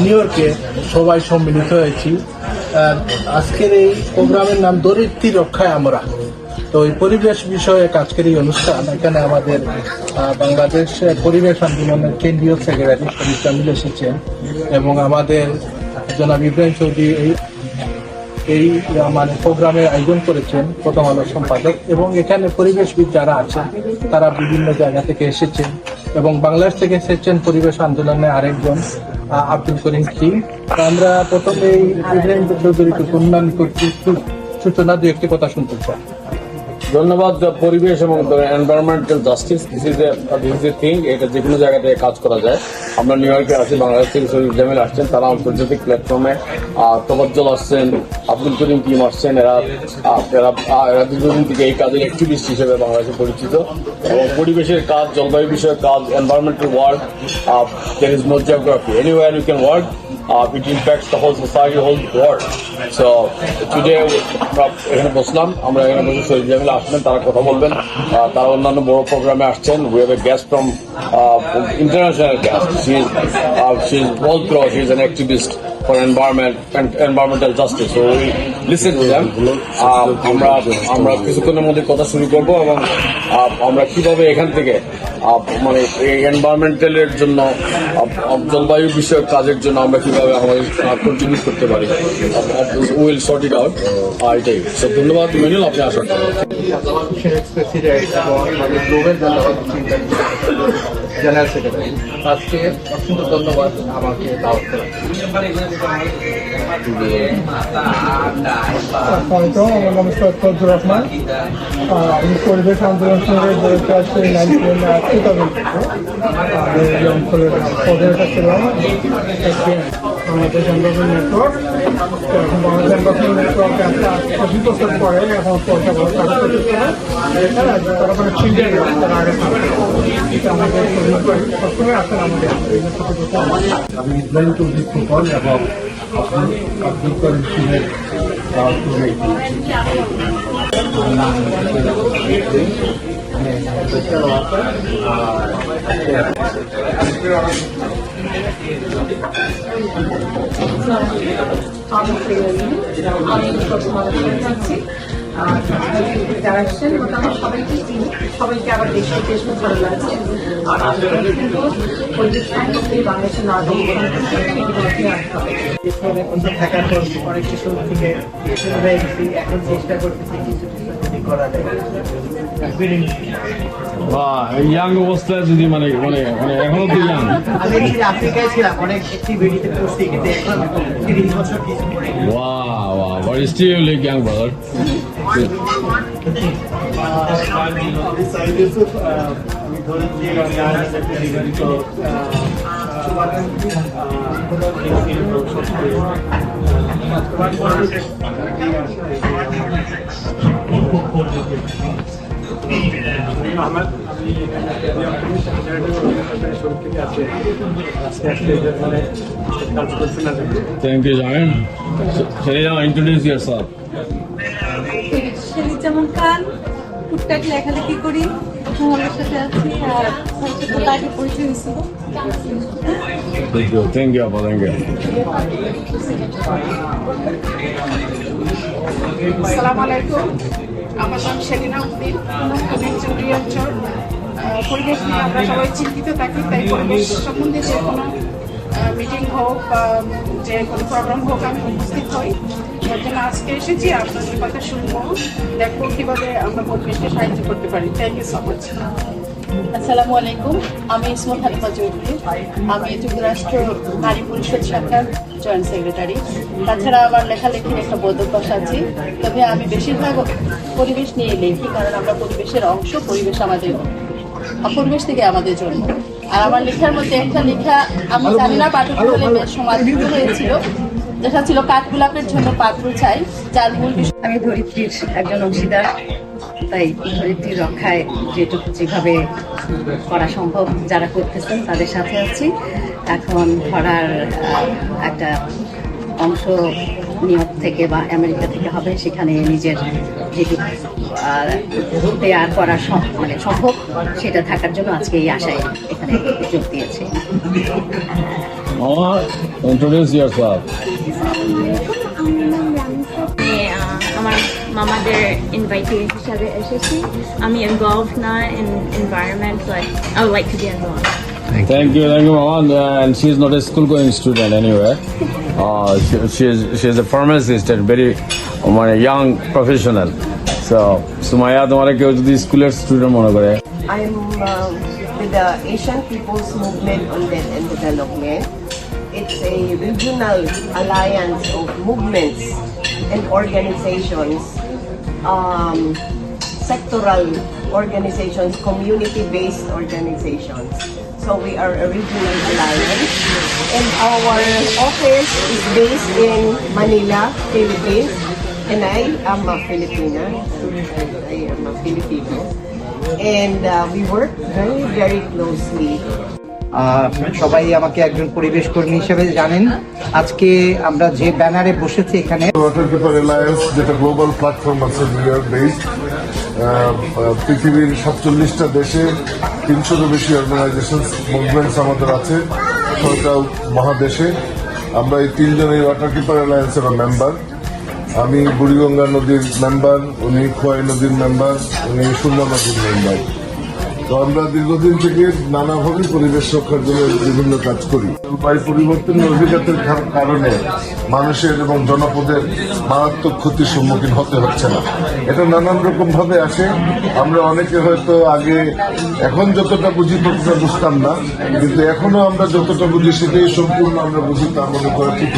New ইয়র্কে সবাই সম্মিলিত হয়েছি। আজকের এই প্রোগ্রামের নাম ধরিত্রী রক্ষায় আমরা। তো এই পরিবেশ বিষয়ক আজকের এই অনুষ্ঠান, এখানে আমাদের বাংলাদেশ পরিবেশ আন্দোলনের কেন্দ্রীয় সেক্রেটারি শরীফ জামিল এসেছেন এবং আমাদের জনাব ইব্রাহিম চৌধুরী এই মানে প্রোগ্রামের আয়োজন করেছেন, প্রথম আলো সম্পাদক, এবং এখানে পরিবেশবিদ যারা আছেন তারা বিভিন্ন জায়গা থেকে এসেছেন এবং বাংলাদেশ থেকে এসেছেন পরিবেশ আন্দোলনে আরেকজন আব্দুল করিম কি। আমরা প্রথমে এই ইব্রাহিম চৌধুরীকে উন্নয়ন কর্তৃক সূচনা দু একটি কথা শুনতে চাই। ধন্যবাদ। পরিবেশ এবং environmental justice this is a thing, এটা যে কোনো জায়গা থেকে কাজ করা যায়। আমরা নিউ ইয়র্কে আছি, বাংলাদেশ থেকে শরীফ জামিল আসছেন, তারা আন্তর্জাতিক প্ল্যাটফর্মে তফাজ্জল আসছেন, আব্দুল করিম টিম আসছেন। এরা দীর্ঘদিন থেকে এই কাজের অ্যাক্টিভিস্ট হিসেবে বাংলাদেশে পরিচিত এবং পরিবেশের কাজ, জলবায়ু বিষয়ক কাজ, environmental work, there is no geography, anywhere you can work. It impacts the whole society, whole world. So today এখানে বসলাম, আমরা এখানে বসে শরীফ জামিল আসবেন, তারা কথা বলবেন। তারা অন্যান্য বড় প্রোগ্রামে আসছেন। We have a guest from international guest. She is world pro. She is an activist for environment and environmental justice. So we listen to them. আমরা কিছুক্ষণের মধ্যে কথা শুরু করবো এবং আমরা কিভাবে এখান থেকে মানে এনভায়রনমেন্টালের জন্য, জলবায়ু বিষয়ক কাজের জন্য আমরা কিভাবে আমাদের কন্ট্রিবিউট করতে পারি, উইল সর্ট ইট আউট। এটাই। সো ধন্যবাদ মিনুল, আপনি আসেন। জেনারেল সেক্রেটারি, আজকে অসংখ্য ধন্যবাদ আমাকে দাওয়াত করার জন্য। আমার নাম ফজলুর রহমান। আমি পরিবেশ আন্দোলন সঙ্গে জড়িত আছি 2000 এই অঞ্চলের পদে ছিলাম বাংলাদেশ এনভায়রনমেন্ট নেটওয়ার্ক। এখন বাংলাদেশ এনভায়রনমেন্ট নেটওয়ার্ক 20 বছর পরে এখন পয়সা বড় কাজ করতেছে। তারা মানে চিন্তায় তারা আগে আমাদের সবসময় আসেন আমাদের। আমি ইব্রাহিম চৌধুরী ফুকন এবং আব্দুল করিম সিংয়ের যারা আসছেন মোটামুটি সবাইকে চিনি, সবাইকে আবার দেখতে ভালো লাগছে। আর পরিবেশ বাংলাদেশের থাকার পর অনেক কিছু থেকে এখন চেষ্টা করতেছি কিছু করা যায়। ইয়াং অবস্থায় যদি মানে এখনো তো ইয়াং। আমি আফ্রিকায় ছিলাম, অনেক অ্যাক্টিভিটিতে করছি, কিন্তু এখন 30 বছর কিছু করে। Wow, but it's still like young, brother. Thank you, Jayan. Sharina, introduce yourself. যেমন কান টুকটাক লেখালেখি করি, আমাদের সাথে আছি আর আগে পরিচয় হয়েছিল। Thank you, Abba. Thank you. আসসালামু আলাইকুম, আমার নাম শেলিনা উদ্দিন। আমি একজন রিয়েলটর। পরিবেশ নিয়ে আমরা সবাই চিন্তিত থাকি, তাই পরিবেশ সম্বন্ধে যে কোনো মিটিং হোক বা যে কোনো প্রোগ্রাম হোক আমি উপস্থিত হই। যার জন্য আজকে এসেছি, আপনাদের কথা শুনবো, দেখবো কীভাবে আমরা পরিবেশকে সাহায্য করতে পারি। Thank you so much. আসসালামু আলাইকুম, আমি ইসমত হালিফা চৌধুরী। আমি যুক্তরাষ্ট্র নারী পরিষদ শাখার জয়েন্ট সেক্রেটারি। তাছাড়া আমার লেখালেখির একটা বৈধব্যাস আছে, তবে আমি বেশিরভাগ পরিবেশ নিয়ে লেখি, কারণ আমরা পরিবেশের অংশ, পরিবেশ আমাদের, পরিবেশ থেকে আমাদের জন্য। আর আমার লেখার মধ্যে একটা লেখা আমি জানি না পাঠক হলে বেশ সমাদৃত হয়েছিল, যেটা ছিল কাঠগোলাপের জন্য পাত্র চাই, যার মূল বিষয়। আমি ধরিত্রীর একজন অংশীদার, তাই ধরিত্রীর রক্ষায় যেভাবে করা সম্ভব যারা করতেছেন তাদের সাথে আছি। এখন ধরার একটা অংশ নিউইয়র্ক থেকে বা আমেরিকা থেকে হবে, সেখানে নিজের যেটুকু দেয়ার করা মানে সম্ভব সেটা থাকার জন্য আজকে এই আশায় এখানে যোগ দিয়েছি। Mama, introduce yourself. আমার মামাদের ইনভাইটি হিসাবে এসেছি আমি ইনভলভ না in environment but I would like to be involve Thank you, Mama. And she is not a school-going student anyway. She is a pharmacist and very young professional. So, Sumaya, তোমার কেউ যদি স্কুলের student মনে করে I'm with the Asian People's Movement on Death and Development. It's a regional alliance of movements and organizations, sectoral organizations, community-based organizations. So we are a regional alliance, and our office is based in Manila, Philippines. And I am a Filipina. I am a Filipino. And we work very, very closely. সবাই আমাকে একজন পরিবেশ কর্মী হিসেবে জানেন। আজকে আমরা যে ব্যানারে বসেছি এখানে ওয়াটার কিপার অ্যালায়েন্স, যেটা গ্লোবাল প্ল্যাটফর্ম আছে নিউ ইয়র্ক বেসড, পৃথিবীর 47টা দেশে 300-এরও বেশি অর্গানাইজেশন মুভমেন্টস আমাদের আছে 6টা মহাদেশে। আমরা এই 3 জন এই ওয়াটার কিপার অ্যালায়েন্সের মেম্বার। আমি বুড়িগঙ্গা নদীর মেম্বার, উনি খোয়াই নদীর মেম্বার, উনি সুরমা নদীর মেম্বার। তো আমরা দীর্ঘদিন থেকে নানাভাবে পরিবেশ রক্ষার জন্য বিভিন্ন কাজ করি। জলবায়ু পরিবর্তনের অভিজ্ঞতার কারণে মানুষের এবং জনপদের মারাত্মক ক্ষতির সম্মুখীন হতে হচ্ছে না। এটা নানান রকম ভাবে আসে। আমরা অনেকে হয়তো আগে এখন যতটা বুঝি ততটা বুঝতাম না, কিন্তু এখনো আমরা যতটা বুঝি সেটাই সম্পূর্ণ আমরা বুঝি তা মনে করা ঠিক।